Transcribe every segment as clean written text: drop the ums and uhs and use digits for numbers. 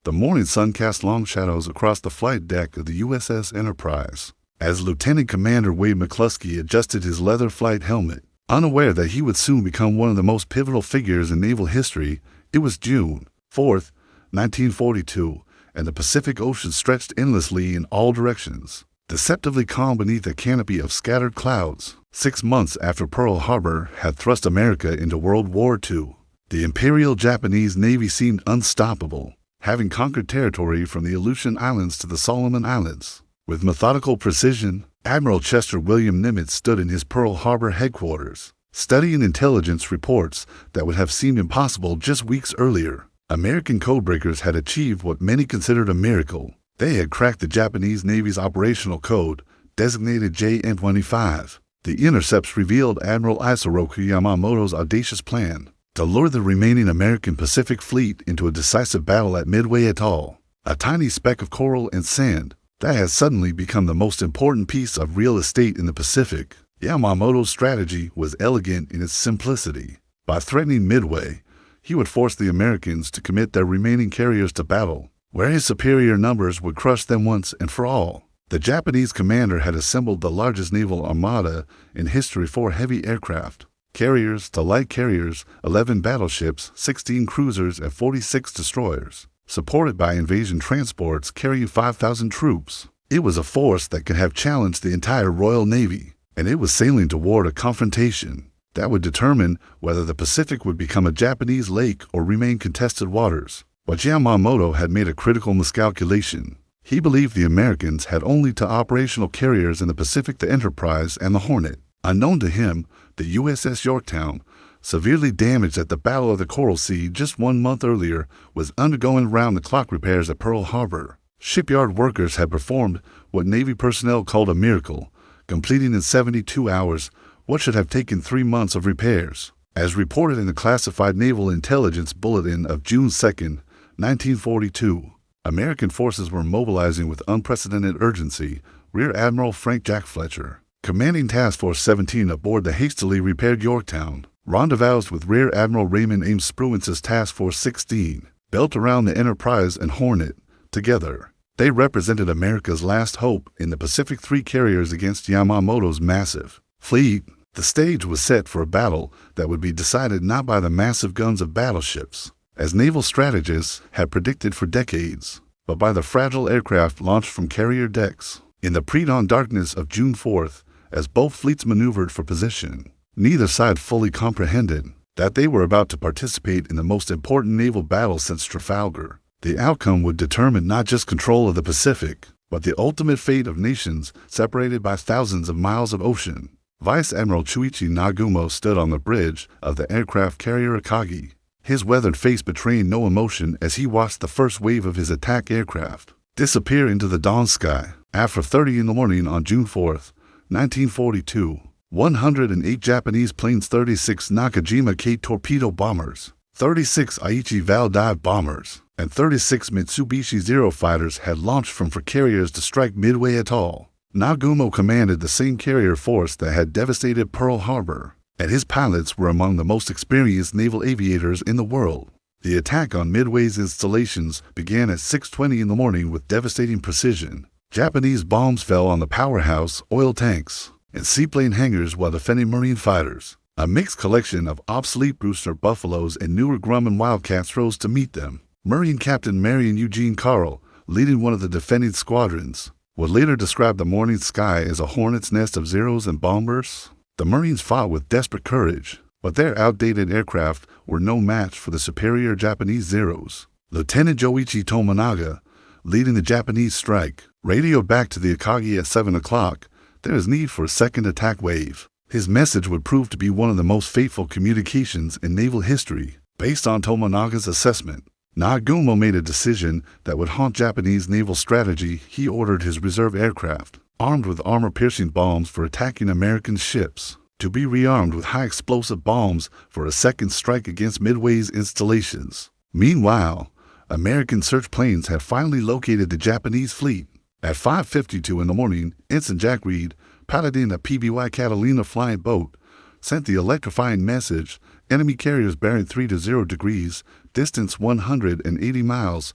The morning sun cast long shadows across the flight deck of the USS Enterprise. As Lieutenant Commander Wade McCluskey adjusted his leather flight helmet, unaware that he would soon become one of the most pivotal figures in naval history, it was June 4th, 1942, and the Pacific Ocean stretched endlessly in all directions, deceptively calm beneath a canopy of scattered clouds. 6 months after Pearl Harbor had thrust America into World War II, the Imperial Japanese Navy seemed unstoppable, having conquered territory from the Aleutian Islands to the Solomon Islands. With methodical precision, Admiral Chester William Nimitz stood in his Pearl Harbor headquarters, studying intelligence reports that would have seemed impossible just weeks earlier. American codebreakers had achieved what many considered a miracle. They had cracked the Japanese Navy's operational code, designated JN-25. The intercepts revealed Admiral Isoroku Yamamoto's audacious plan to lure the remaining American Pacific Fleet into a decisive battle at Midway Atoll, a tiny speck of coral and sand that had suddenly become the most important piece of real estate in the Pacific. Yamamoto's strategy was elegant in its simplicity. By threatening Midway, he would force the Americans to commit their remaining carriers to battle, where his superior numbers would crush them once and for all. The Japanese commander had assembled the largest naval armada in history: 4 heavy aircraft carriers to light carriers, 11 battleships, 16 cruisers, and 46 destroyers, supported by invasion transports carrying 5,000 troops. It was a force that could have challenged the entire Royal Navy, and it was sailing toward a confrontation that would determine whether the Pacific would become a Japanese lake or remain contested waters. But Yamamoto had made a critical miscalculation. He believed the Americans had only 2 operational carriers in the Pacific: the Enterprise and the Hornet. Unknown to him, the USS Yorktown, severely damaged at the Battle of the Coral Sea just 1 month earlier, was undergoing round-the-clock repairs at Pearl Harbor. Shipyard workers had performed what Navy personnel called a miracle, completing in 72 hours what should have taken 3 months of repairs. As reported in the classified Naval Intelligence Bulletin of June 2nd, 1942, American forces were mobilizing with unprecedented urgency. Rear Admiral Frank Jack Fletcher, commanding Task Force 17 aboard the hastily repaired Yorktown, rendezvoused with Rear Admiral Raymond Ames Spruance's Task Force 16, built around the Enterprise and Hornet. Together, they represented America's last hope in the Pacific: 3 carriers against Yamamoto's massive fleet. The stage was set for a battle that would be decided not by the massive guns of battleships, as naval strategists had predicted for decades, but by the fragile aircraft launched from carrier decks. In the pre-dawn darkness of June 4th, as both fleets maneuvered for position, neither side fully comprehended that they were about to participate in the most important naval battle since Trafalgar. The outcome would determine not just control of the Pacific, but the ultimate fate of nations separated by thousands of miles of ocean. Vice Admiral Chuichi Nagumo stood on the bridge of the aircraft carrier Akagi, his weathered face betraying no emotion as he watched the first wave of his attack aircraft disappear into the dawn sky. After 30 in the morning on June 4th, 1942, 108 Japanese planes, 36 Nakajima K torpedo bombers, 36 Aichi Val dive bombers, and 36 Mitsubishi Zero fighters had launched from 4 carriers to strike Midway Atoll. Nagumo commanded the same carrier force that had devastated Pearl Harbor, and his pilots were among the most experienced naval aviators in the world. The attack on Midway's installations began at 6:20 in the morning with devastating precision. Japanese bombs fell on the powerhouse, oil tanks, and seaplane hangars while defending Marine fighters. A mixed collection of obsolete Brewster Buffaloes and newer Grumman Wildcats rose to meet them. Marine Captain Marion Eugene Carl, leading one of the defending squadrons, would later describe the morning sky as a hornet's nest of Zeros and bombers. The Marines fought with desperate courage, but their outdated aircraft were no match for the superior Japanese Zeros. Lieutenant Joichi Tomonaga, leading the Japanese strike, radioed back to the Akagi at 7 o'clock, "There is need for a second attack wave." His message would prove to be one of the most faithful communications in naval history. Based on Tomonaga's assessment, Nagumo made a decision that would haunt Japanese naval strategy. He ordered his reserve aircraft, armed with armor-piercing bombs for attacking American ships, to be rearmed with high-explosive bombs for a second strike against Midway's installations. Meanwhile, American search planes had finally located the Japanese fleet. At 5:52 in the morning, Ensign Jack Reed, piloting a PBY Catalina flying boat, sent the electrifying message: "Enemy carriers bearing 3 to 0 degrees, distance 180 miles,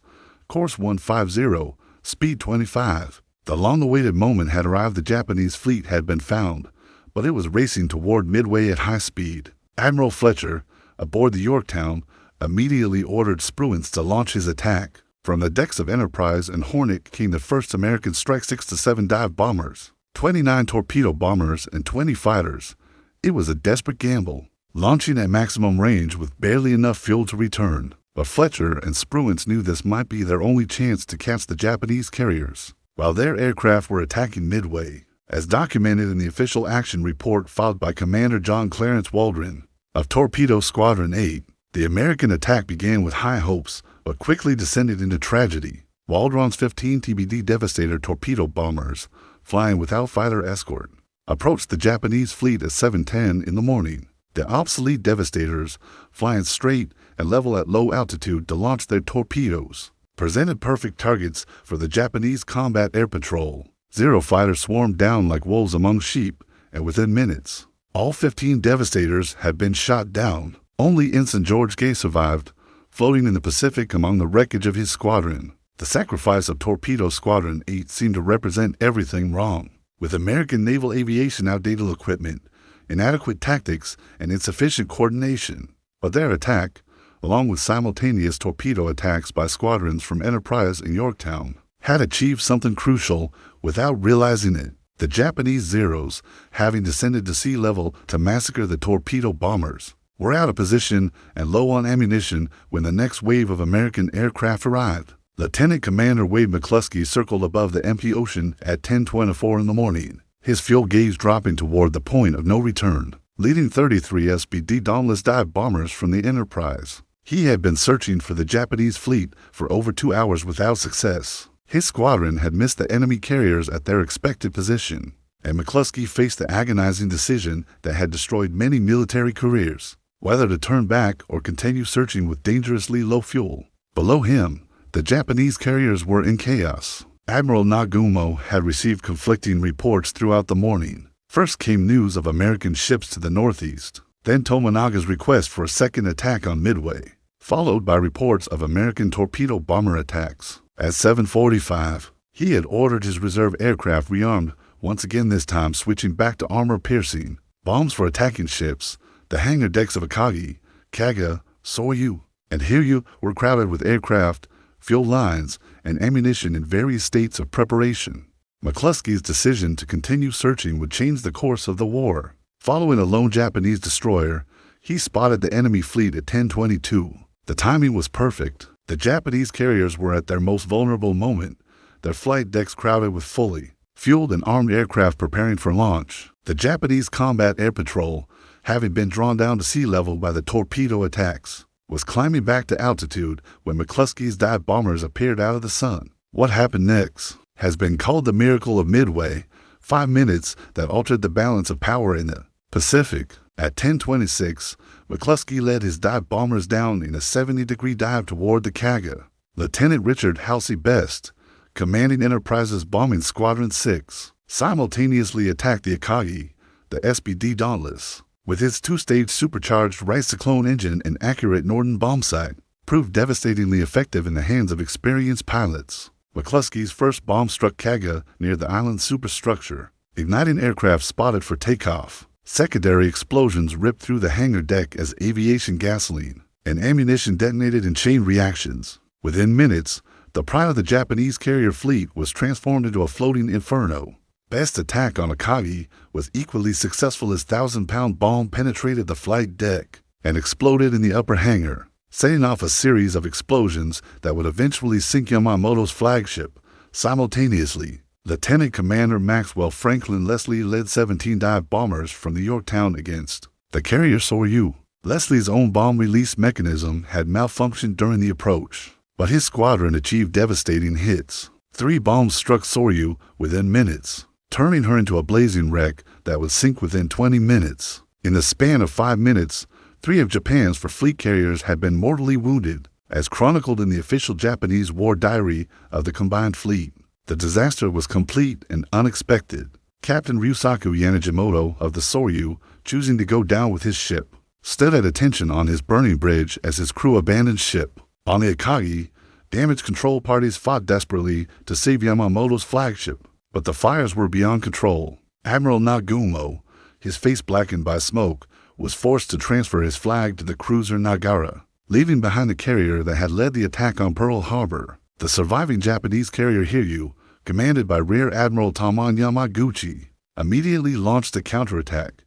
course 150, speed 25. The long-awaited moment had arrived. The Japanese fleet had been found, but it was racing toward Midway at high speed. Admiral Fletcher, aboard the Yorktown, immediately ordered Spruance to launch his attack. From the decks of Enterprise and Hornet came the first American strike 6 to 7 dive bombers, 29 torpedo bombers, and 20 fighters. It was a desperate gamble, launching at maximum range with barely enough fuel to return. But Fletcher and Spruance knew this might be their only chance to catch the Japanese carriers, while their aircraft were attacking Midway, as documented in the official action report filed by Commander John Clarence Waldron of Torpedo Squadron 8. The American attack began with high hopes, but quickly descended into tragedy. Waldron's 15 TBD Devastator torpedo bombers, flying without fighter escort, approached the Japanese fleet at 7:10 in the morning. The obsolete Devastators, flying straight and level at low altitude to launch their torpedoes, presented perfect targets for the Japanese combat air patrol. Zero fighters swarmed down like wolves among sheep, and within minutes, all 15 Devastators had been shot down. Only Ensign George Gay survived, floating in the Pacific among the wreckage of his squadron. The sacrifice of Torpedo Squadron 8 seemed to represent everything wrong. With American naval aviation outdated equipment, inadequate tactics, and insufficient coordination. But their attack, along with simultaneous torpedo attacks by squadrons from Enterprise and Yorktown, had achieved something crucial without realizing it. The Japanese Zeros, having descended to sea level to massacre the torpedo bombers, were out of position and low on ammunition when the next wave of American aircraft arrived. Lieutenant Commander Wade McCluskey circled above the empty ocean at 10:24 in the morning, his fuel gauge dropping toward the point of no return, leading 33 SBD Dauntless dive bombers from the Enterprise. He had been searching for the Japanese fleet for over 2 hours without success. His squadron had missed the enemy carriers at their expected position, and McCluskey faced the agonizing decision that had destroyed many military careers, whether to turn back or continue searching with dangerously low fuel. Below him, the Japanese carriers were in chaos. Admiral Nagumo had received conflicting reports throughout the morning. First came news of American ships to the northeast, then Tomonaga's request for a second attack on Midway, followed by reports of American torpedo bomber attacks. At 7:45, he had ordered his reserve aircraft rearmed, once again this time switching back to armor-piercing bombs for attacking ships. The hangar decks of Akagi, Kaga, Soryu, and Hiryu were crowded with aircraft, fuel lines, and ammunition in various states of preparation. McCluskey's decision to continue searching would change the course of the war. Following a lone Japanese destroyer, he spotted the enemy fleet at 10:22. The timing was perfect. The Japanese carriers were at their most vulnerable moment, their flight decks crowded with fully fueled and armed aircraft preparing for launch. The Japanese combat air patrol, having been drawn down to sea level by the torpedo attacks, was climbing back to altitude when McCluskey's dive bombers appeared out of the sun. What happened next has been called the miracle of Midway, 5 minutes that altered the balance of power in the Pacific. At 10:26, McCluskey led his dive bombers down in a 70-degree dive toward the Kaga. Lieutenant Richard Halsey Best, commanding Enterprise's bombing Squadron 6, simultaneously attacked the Akagi, the SBD Dauntless, with its 2-stage supercharged Rice-Cyclone engine and accurate Norden bomb sight, proved devastatingly effective in the hands of experienced pilots. McCluskey's first bomb struck Kaga near the island's superstructure, igniting aircraft spotted for takeoff. Secondary explosions ripped through the hangar deck as aviation gasoline and ammunition detonated in chain reactions. Within minutes, the pride of the Japanese carrier fleet was transformed into a floating inferno. Best's attack on Akagi was equally successful as 1,000-pound bomb penetrated the flight deck and exploded in the upper hangar, setting off a series of explosions that would eventually sink Yamamoto's flagship. Simultaneously, Lieutenant Commander Maxwell Franklin Leslie led 17 dive bombers from the Yorktown against the carrier Soryu. Leslie's own bomb release mechanism had malfunctioned during the approach, but his squadron achieved devastating hits. 3 bombs struck Soryu within minutes, turning her into a blazing wreck that would sink within 20 minutes. In the span of 5 minutes, 3 of Japan's fleet carriers had been mortally wounded, as chronicled in the official Japanese war diary of the combined fleet. The disaster was complete and unexpected. Captain Ryusaku Yanagimoto of the Soryu, choosing to go down with his ship, stood at attention on his burning bridge as his crew abandoned ship. On the Akagi, Damage control parties fought desperately to save Yamamoto's flagship, but the fires were beyond control. Admiral Nagumo, his face blackened by smoke, was forced to transfer his flag to the cruiser Nagara, leaving behind the carrier that had led the attack on Pearl Harbor. The surviving Japanese carrier Hiryu, commanded by Rear Admiral Tamon Yamaguchi, immediately launched a counterattack.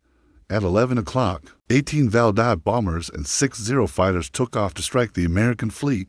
At 11 o'clock, 18 Val dive bombers and 6 Zero fighters took off to strike the American fleet.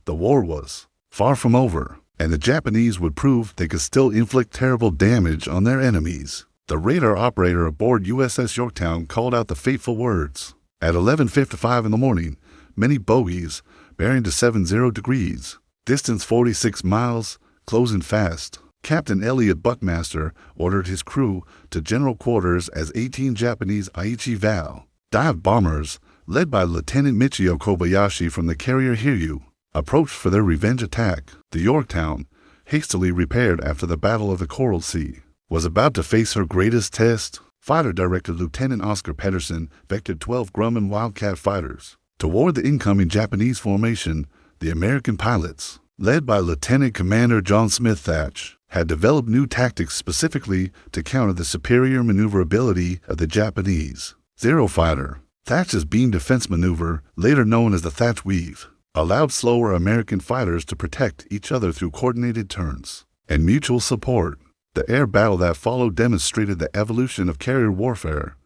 The war was far from over, and the Japanese would prove they could still inflict terrible damage on their enemies. The radar operator aboard USS Yorktown called out the fateful words. At 11:55 in the morning, many bogies, bearing to 70 degrees, distance 46 miles, closing fast. Captain Elliot Buckmaster ordered his crew to general quarters as 18 Japanese Aichi Val dive bombers, led by Lieutenant Michio Kobayashi from the carrier Hiryu, approached for their revenge attack. The Yorktown, hastily repaired after the Battle of the Coral Sea, was about to face her greatest test. Fighter Director Lieutenant Oscar Pedersen vectored 12 Grumman Wildcat fighters toward the incoming Japanese formation. The American pilots, led by Lieutenant Commander John Smith Thatch, had developed new tactics specifically to counter the superior maneuverability of the Japanese Zero fighter. Thatch's beam defense maneuver, later known as the Thatch Weave, allowed slower American fighters to protect each other through coordinated turns and mutual support. The air battle that followed demonstrated the evolution of carrier warfare.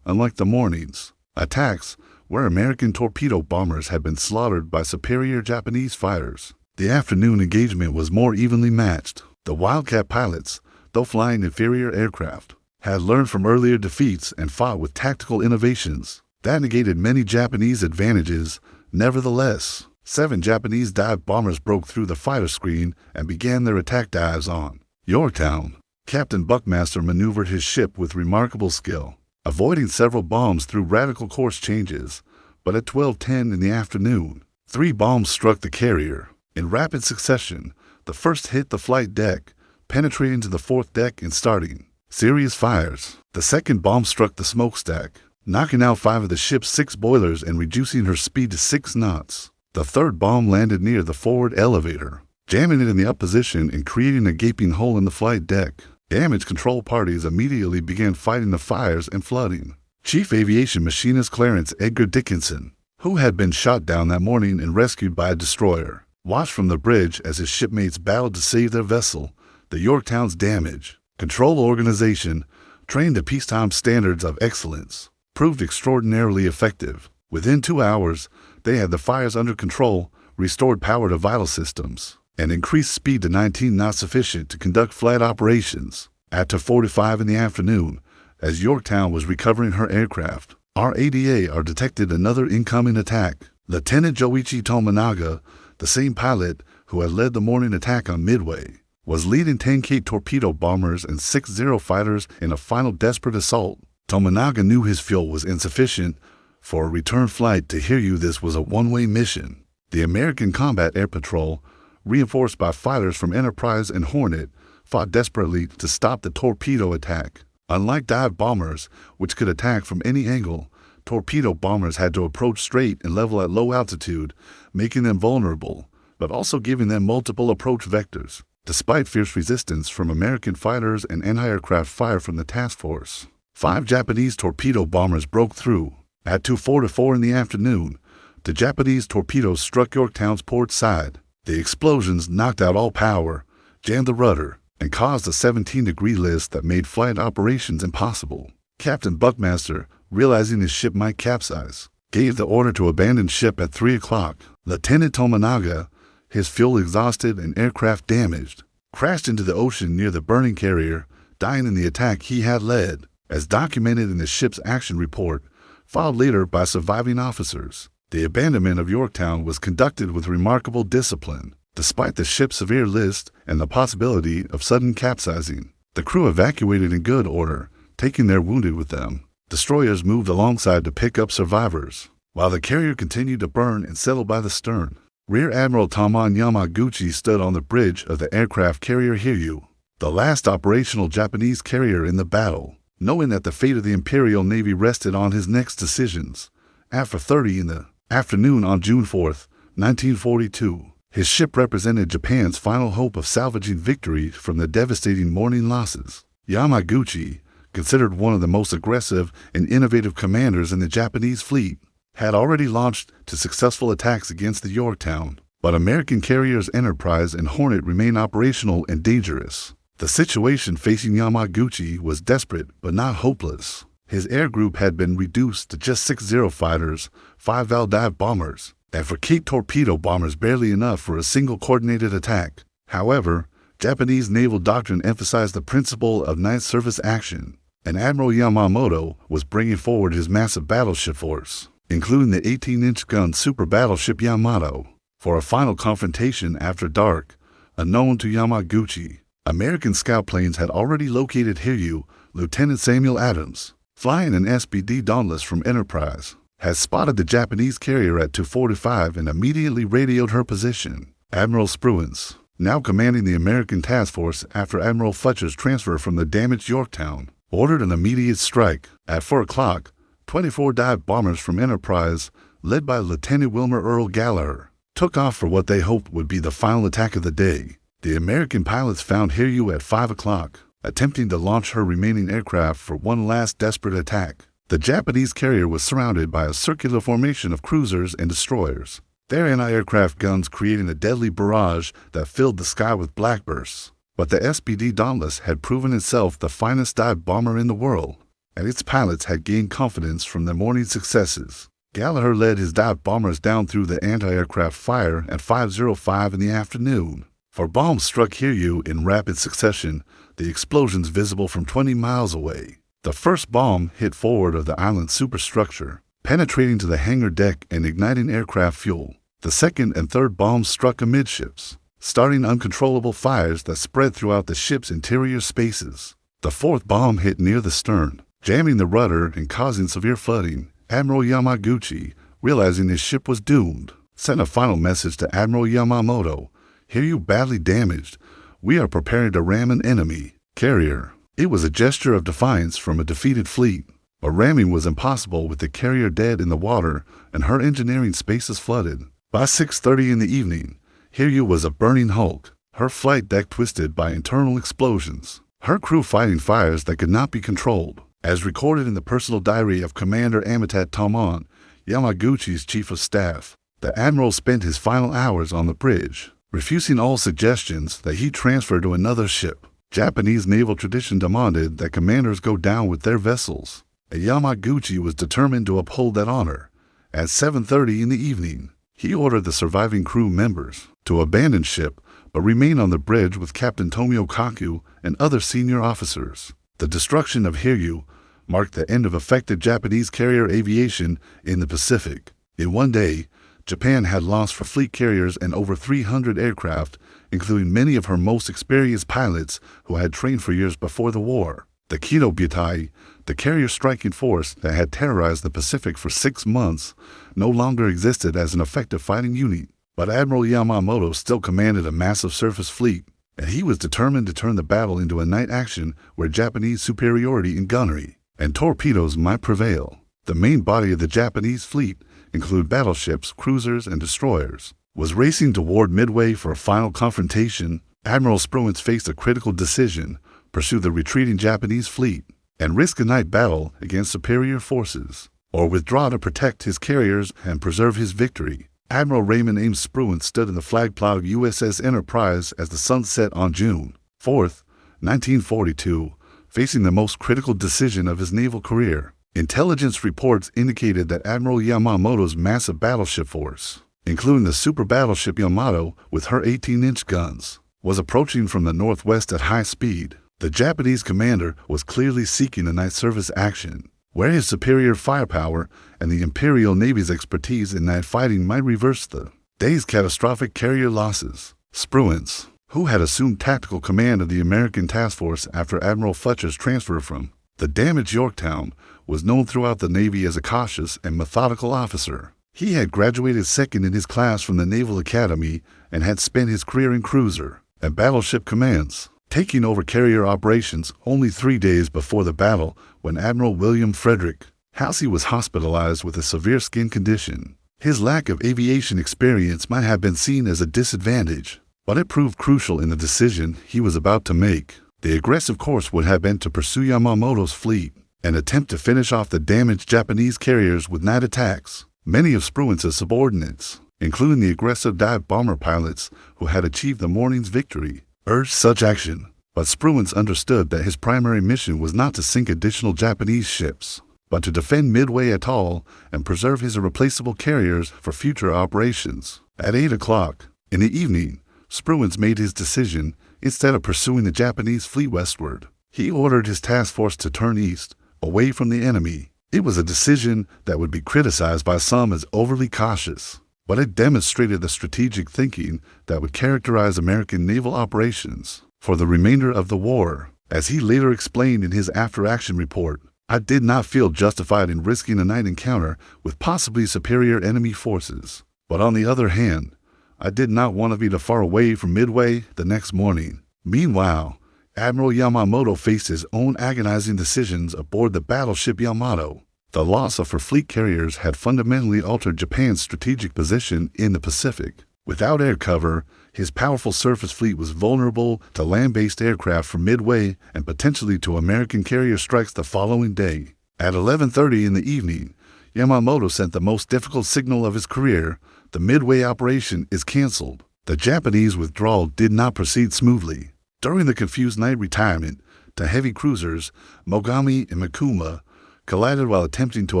Unlike the morning's attacks, where American torpedo bombers had been slaughtered by superior Japanese fighters, the afternoon engagement was more evenly matched. The Wildcat pilots, though flying inferior aircraft, had learned from earlier defeats and fought with tactical innovations that negated many Japanese advantages. Nevertheless, 7 Japanese dive bombers broke through the fighter screen and began their attack dives on Yorktown. Captain Buckmaster maneuvered his ship with remarkable skill, avoiding several bombs through radical course changes, but at 12:10 in the afternoon, 3 bombs struck the carrier. In rapid succession, the first hit the flight deck, penetrating to the 4th deck and starting serious fires. The second bomb struck the smokestack, knocking out 5 of the ship's 6 boilers and reducing her speed to 6 knots. The third bomb landed near the forward elevator, jamming it in the up position and creating a gaping hole in the flight deck. Damage control parties immediately began fighting the fires and flooding. Chief Aviation Machinist Clarence Edgar Dickinson, who had been shot down that morning and rescued by a destroyer, watched from the bridge as his shipmates battled to save their vessel. The Yorktown's damage control organization, trained to peacetime standards of excellence, proved extraordinarily effective. Within 2 hours, they had the fires under control, restored power to vital systems, and increased speed to 19 knots, sufficient to conduct flight operations. At 2:45 in the afternoon, as Yorktown was recovering her aircraft, RADAR detected another incoming attack. Lieutenant Joichi Tominaga, the same pilot who had led the morning attack on Midway, was leading 10 K torpedo bombers and 6 Zero fighters in a final desperate assault. Tominaga knew his fuel was insufficient for a return flight to Hiryu. This was a one-way mission. The American Combat Air Patrol, reinforced by fighters from Enterprise and Hornet, fought desperately to stop the torpedo attack. Unlike dive bombers, which could attack from any angle, torpedo bombers had to approach straight and level at low altitude, making them vulnerable, but also giving them multiple approach vectors. Despite fierce resistance from American fighters and anti-aircraft fire from the task force, 5 Japanese torpedo bombers broke through. At 2:44 in the afternoon, the Japanese torpedoes struck Yorktown's port side. The explosions knocked out all power, jammed the rudder, and caused a 17-degree list that made flight operations impossible. Captain Buckmaster, realizing his ship might capsize, gave the order to abandon ship at 3 o'clock. Lieutenant Tominaga, his fuel exhausted and aircraft damaged, crashed into the ocean near the burning carrier, dying in the attack he had led, as documented in the ship's action report, filed later by surviving officers. The abandonment of Yorktown was conducted with remarkable discipline, despite the ship's severe list and the possibility of sudden capsizing. The crew evacuated in good order, taking their wounded with them. Destroyers moved alongside to pick up survivors, while the carrier continued to burn and settle by the stern. Rear Admiral Tamon Yamaguchi stood on the bridge of the aircraft carrier Hiryu, the last operational Japanese carrier in the battle, knowing that the fate of the Imperial Navy rested on his next decisions. At 4:30 in the afternoon on June 4, 1942, His ship represented Japan's final hope of salvaging victory from the devastating morning losses. Yamaguchi, considered one of the most aggressive and innovative commanders in the Japanese fleet, had already launched to successful attacks against the Yorktown, but American carriers Enterprise and Hornet remained operational and dangerous. The situation facing Yamaguchi was desperate but not hopeless. His air group had been reduced to just 6 Zero fighters, 5 Val dive bombers, and 4 Cape torpedo bombers, barely enough for a single coordinated attack. However, Japanese naval doctrine emphasized the principle of night service action, and Admiral Yamamoto was bringing forward his massive battleship force, including the 18-inch gun super battleship Yamato, for a final confrontation after dark, unknown to Yamaguchi. American scout planes had already located Hiryu. Lieutenant Samuel Adams, flying an SPD Dauntless from Enterprise, had spotted the Japanese carrier at 2:45 and immediately radioed her position. Admiral Spruance, now commanding the American task force after Admiral Fletcher's transfer from the damaged Yorktown, ordered an immediate strike. At 4 o'clock, 24 dive bombers from Enterprise, led by Lieutenant Wilmer Earl Gallagher, took off for what they hoped would be the final attack of the day. The American pilots found Hiryu at 5 o'clock, attempting to launch her remaining aircraft for one last desperate attack. The Japanese carrier was surrounded by a circular formation of cruisers and destroyers, their anti-aircraft guns creating a deadly barrage that filled the sky with blackbursts. But the SPD Dauntless had proven itself the finest dive bomber in the world, and its pilots had gained confidence from their morning successes. Gallagher led his dive bombers down through the anti-aircraft fire at 5:05 in the afternoon. 4 bombs struck Hiryu in rapid succession, the explosions visible from 20 miles away. The first bomb hit forward of the island's superstructure, penetrating to the hangar deck and igniting aircraft fuel. The second and third bombs struck amidships, starting uncontrollable fires that spread throughout the ship's interior spaces. The fourth bomb hit near the stern, jamming the rudder and causing severe flooding. Admiral Yamaguchi, realizing his ship was doomed, sent a final message to Admiral Yamamoto. Hiryu badly damaged. We are preparing to ram an enemy carrier. It was a gesture of defiance from a defeated fleet, but ramming was impossible with the carrier dead in the water and her engineering spaces flooded. By 6:30 in the evening, Hiryu was a burning hulk, her flight deck twisted by internal explosions, her crew fighting fires that could not be controlled. As recorded in the personal diary of Commander Amitat Tomon, Yamaguchi's chief of staff, the admiral spent his final hours on the bridge, refusing all suggestions that he transfer to another ship. Japanese naval tradition demanded that commanders go down with their vessels, and Yamaguchi was determined to uphold that honor. At 7:30 in the evening, he ordered the surviving crew members to abandon ship but remain on the bridge with Captain Tomio Kaku and other senior officers. The destruction of Hiryu marked the end of effective Japanese carrier aviation in the Pacific. In one day, Japan had lost 4 fleet carriers and over 300 aircraft, including many of her most experienced pilots who had trained for years before the war. The WWII, the carrier striking force that had terrorized the Pacific for 6 months, no longer existed as an effective fighting unit. But Admiral Yamamoto still commanded a massive surface fleet, and he was determined to turn the battle into a night action where Japanese superiority in gunnery and torpedoes might prevail. The main body of the Japanese fleet, include battleships, cruisers, and destroyers, was racing toward Midway for a final confrontation. Admiral Spruance faced a critical decision: pursue the retreating Japanese fleet and risk a night battle against superior forces, or withdraw to protect his carriers and preserve his victory. Admiral Raymond Ames Spruance stood in the flag plot of USS Enterprise as the sun set on June 4, 1942, facing the most critical decision of his naval career. Intelligence reports indicated that Admiral Yamamoto's massive battleship force, including the super battleship Yamato with her 18-inch guns, was approaching from the northwest at high speed. The Japanese commander was clearly seeking a night service action, where his superior firepower and the Imperial Navy's expertise in night fighting might reverse the day's catastrophic carrier losses. Spruance, who had assumed tactical command of the American task force after Admiral Fletcher's transfer from the damaged Yorktown, was known throughout the Navy as a cautious and methodical officer. He had graduated second in his class from the Naval Academy and had spent his career in cruiser and battleship commands, taking over carrier operations only 3 days before the battle when Admiral William Frederick Halsey was hospitalized with a severe skin condition. His lack of aviation experience might have been seen as a disadvantage, but it proved crucial in the decision he was about to make. The aggressive course would have been to pursue Yamamoto's fleet and attempt to finish off the damaged Japanese carriers with night attacks. Many of Spruance's subordinates, including the aggressive dive bomber pilots who had achieved the morning's victory, urged such action. But Spruance understood that his primary mission was not to sink additional Japanese ships, but to defend Midway Atoll and preserve his irreplaceable carriers for future operations. At 8 o'clock in the evening, Spruance made his decision. Instead of pursuing the Japanese fleet westward, he ordered his task force to turn east, away from the enemy. It was a decision that would be criticized by some as overly cautious, but it demonstrated the strategic thinking that would characterize American naval operations for the remainder of the war. As he later explained in his after-action report, "I did not feel justified in risking a night encounter with possibly superior enemy forces. But on the other hand, I did not want to be too far away from Midway the next morning." Meanwhile, Admiral Yamamoto faced his own agonizing decisions aboard the battleship Yamato. The loss of her fleet carriers had fundamentally altered Japan's strategic position in the Pacific. Without air cover, his powerful surface fleet was vulnerable to land-based aircraft from Midway and potentially to American carrier strikes the following day. At 11:30 in the evening, Yamamoto sent the most difficult signal of his career: the Midway operation is canceled. The Japanese withdrawal did not proceed smoothly. During the confused night retirement, the heavy cruisers Mogami and Mikuma collided while attempting to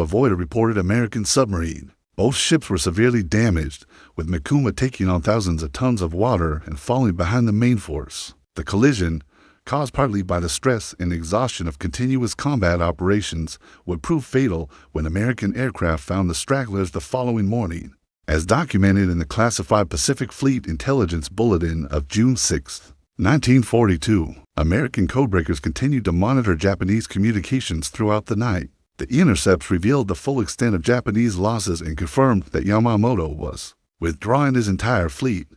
avoid a reported American submarine. Both ships were severely damaged, with Mikuma taking on thousands of tons of water and falling behind the main force. The collision, caused partly by the stress and exhaustion of continuous combat operations, would prove fatal when American aircraft found the stragglers the following morning. As documented in the classified Pacific Fleet Intelligence Bulletin of June 6, 1942, American codebreakers continued to monitor Japanese communications throughout the night. The intercepts revealed the full extent of Japanese losses and confirmed that Yamamoto was withdrawing his entire fleet.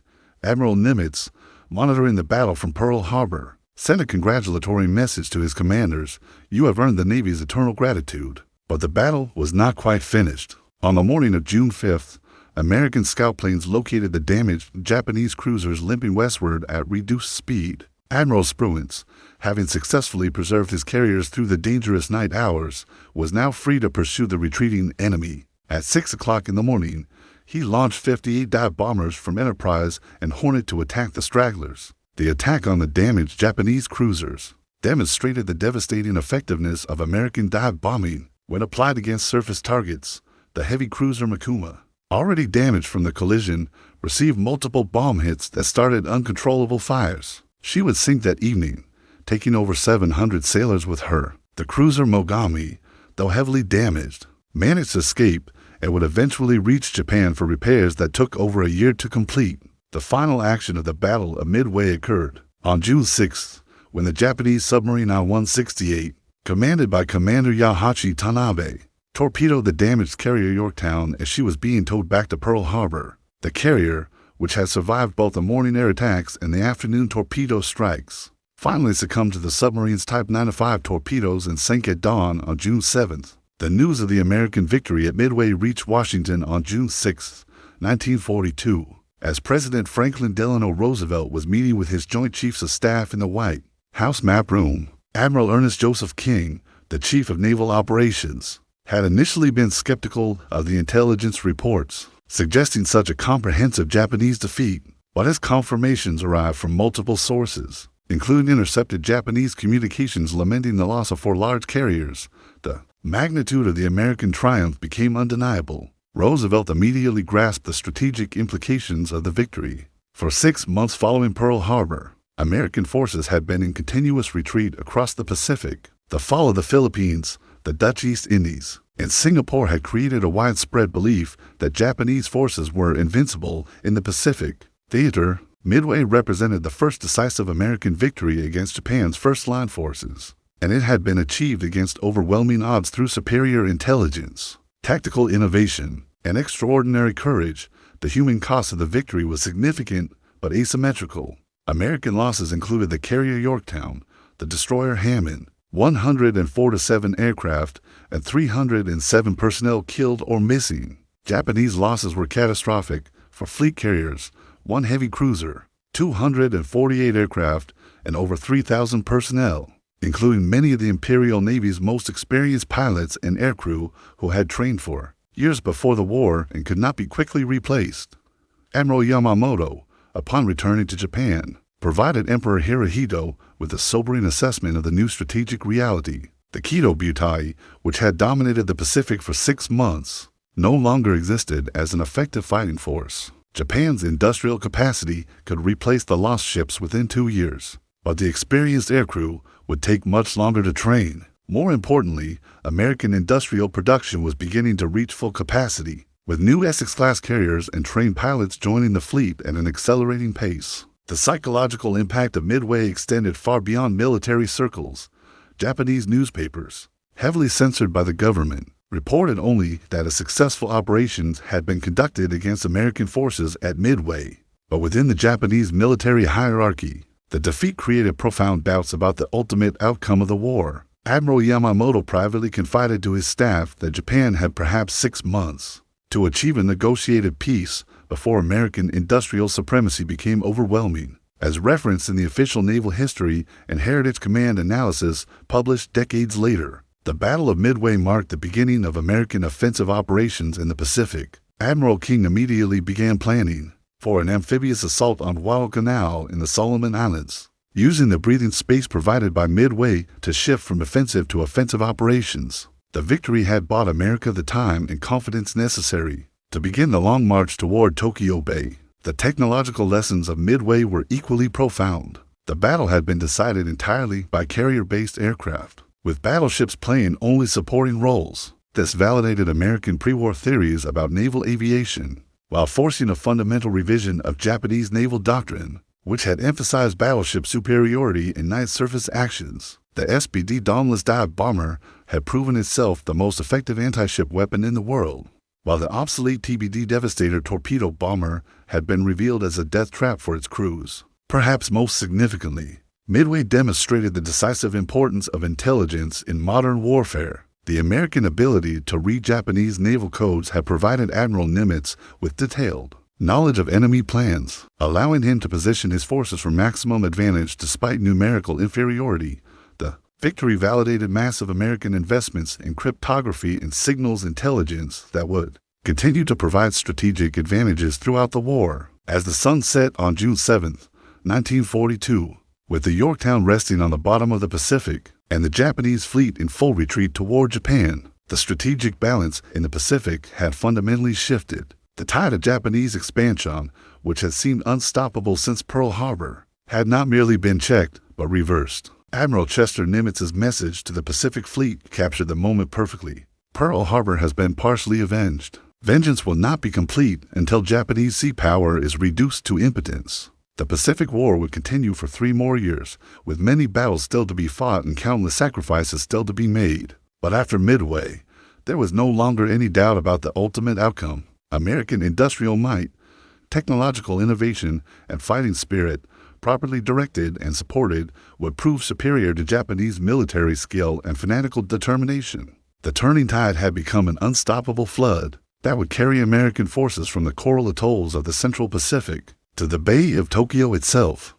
Admiral Nimitz, monitoring the battle from Pearl Harbor, sent a congratulatory message to his commanders: "You have earned the Navy's eternal gratitude." But the battle was not quite finished. On the morning of June 5th, American scout planes located the damaged Japanese cruisers limping westward at reduced speed. Admiral Spruance, having successfully preserved his carriers through the dangerous night hours, was now free to pursue the retreating enemy. At 6 o'clock in the morning, he launched 58 dive bombers from Enterprise and Hornet to attack the stragglers. The attack on the damaged Japanese cruisers demonstrated the devastating effectiveness of American dive bombing when applied against surface targets. The heavy cruiser Mikuma, already damaged from the collision, received multiple bomb hits that started uncontrollable fires. She would sink that evening, taking over 700 sailors with her. The cruiser Mogami, though heavily damaged, managed to escape and would eventually reach Japan for repairs that took over a year to complete. The final action of the Battle of Midway occurred on June 6th, when the Japanese submarine I-168, commanded by Commander Yahachi Tanabe, torpedoed the damaged carrier Yorktown as she was being towed back to Pearl Harbor. The carrier, which had survived both the morning air attacks and the afternoon torpedo strikes, finally succumbed to the submarine's Type 95 torpedoes and sank at dawn on June 7th. The news of the American victory at Midway reached Washington on June 6, 1942, as President Franklin Delano Roosevelt was meeting with his Joint Chiefs of Staff in the White House map room. Admiral Ernest Joseph King, the Chief of Naval Operations, had initially been skeptical of the intelligence reports suggesting such a comprehensive Japanese defeat, but as confirmations arrived from multiple sources, including intercepted Japanese communications lamenting the loss of 4 large carriers, the magnitude of the American triumph became undeniable. Roosevelt immediately grasped the strategic implications of the victory. For 6 months following Pearl Harbor, American forces had been in continuous retreat across the Pacific. The fall of the Philippines, the Dutch East Indies, and Singapore had created a widespread belief that Japanese forces were invincible in the Pacific theater. Midway represented the first decisive American victory against Japan's first-line forces, and it had been achieved against overwhelming odds through superior intelligence, tactical innovation, and extraordinary courage. The human cost of the victory was significant but asymmetrical. American losses included the carrier Yorktown, the destroyer Hammond, 147 aircraft, and 307 personnel killed or missing. Japanese losses were catastrophic for fleet carriers, one heavy cruiser, 248 aircraft, and over 3,000 personnel, including many of the Imperial Navy's most experienced pilots and aircrew who had trained for years before the war and could not be quickly replaced. Admiral Yamamoto, upon returning to Japan, provided Emperor Hirohito with a sobering assessment of the new strategic reality. The WWII, which had dominated the Pacific for 6 months, no longer existed as an effective fighting force. Japan's industrial capacity could replace the lost ships within 2 years, but the experienced aircrew would take much longer to train. More importantly, American industrial production was beginning to reach full capacity, with new Essex-class carriers and trained pilots joining the fleet at an accelerating pace. The psychological impact of Midway extended far beyond military circles. Japanese newspapers, heavily censored by the government, reported only that a successful operations had been conducted against American forces at Midway. But within the Japanese military hierarchy, the defeat created profound doubts about the ultimate outcome of the war. Admiral Yamamoto privately confided to his staff that Japan had perhaps 6 months to achieve a negotiated peace before American industrial supremacy became overwhelming, as referenced in the official naval history and Heritage Command analysis published decades later. The Battle of Midway marked the beginning of American offensive operations in the Pacific. Admiral King immediately began planning for an amphibious assault on Guadalcanal in the Solomon Islands, using the breathing space provided by Midway to shift from defensive to offensive operations. The victory had bought America the time and confidence necessary to begin the long march toward Tokyo Bay. The technological lessons of Midway were equally profound. The battle had been decided entirely by carrier-based aircraft, with battleships playing only supporting roles. This validated American pre-war theories about naval aviation, while forcing a fundamental revision of Japanese naval doctrine, which had emphasized battleship superiority in night surface actions. The SPD Dauntless Dive Bomber had proven itself the most effective anti-ship weapon in the world, while the obsolete TBD Devastator torpedo bomber had been revealed as a death trap for its crews. Perhaps most significantly, Midway demonstrated the decisive importance of intelligence in modern warfare. The American ability to read Japanese naval codes had provided Admiral Nimitz with detailed knowledge of enemy plans, allowing him to position his forces for maximum advantage despite numerical inferiority. The victory validated massive American investments in cryptography and signals intelligence that would continue to provide strategic advantages throughout the war. As the sun set on June 7, 1942, with the Yorktown resting on the bottom of the Pacific and the Japanese fleet in full retreat toward Japan, the strategic balance in the Pacific had fundamentally shifted. The tide of Japanese expansion, which had seemed unstoppable since Pearl Harbor, had not merely been checked, but reversed. Admiral Chester Nimitz's message to the Pacific Fleet captured the moment perfectly. Pearl Harbor has been partially avenged. Vengeance will not be complete until Japanese sea power is reduced to impotence. The Pacific War would continue for 3 more years, with many battles still to be fought and countless sacrifices still to be made. But after Midway, there was no longer any doubt about the ultimate outcome. American industrial might, technological innovation, and fighting spirit, properly directed and supported, would prove superior to Japanese military skill and fanatical determination. The turning tide had become an unstoppable flood that would carry American forces from the coral atolls of the Central Pacific to the Bay of Tokyo itself.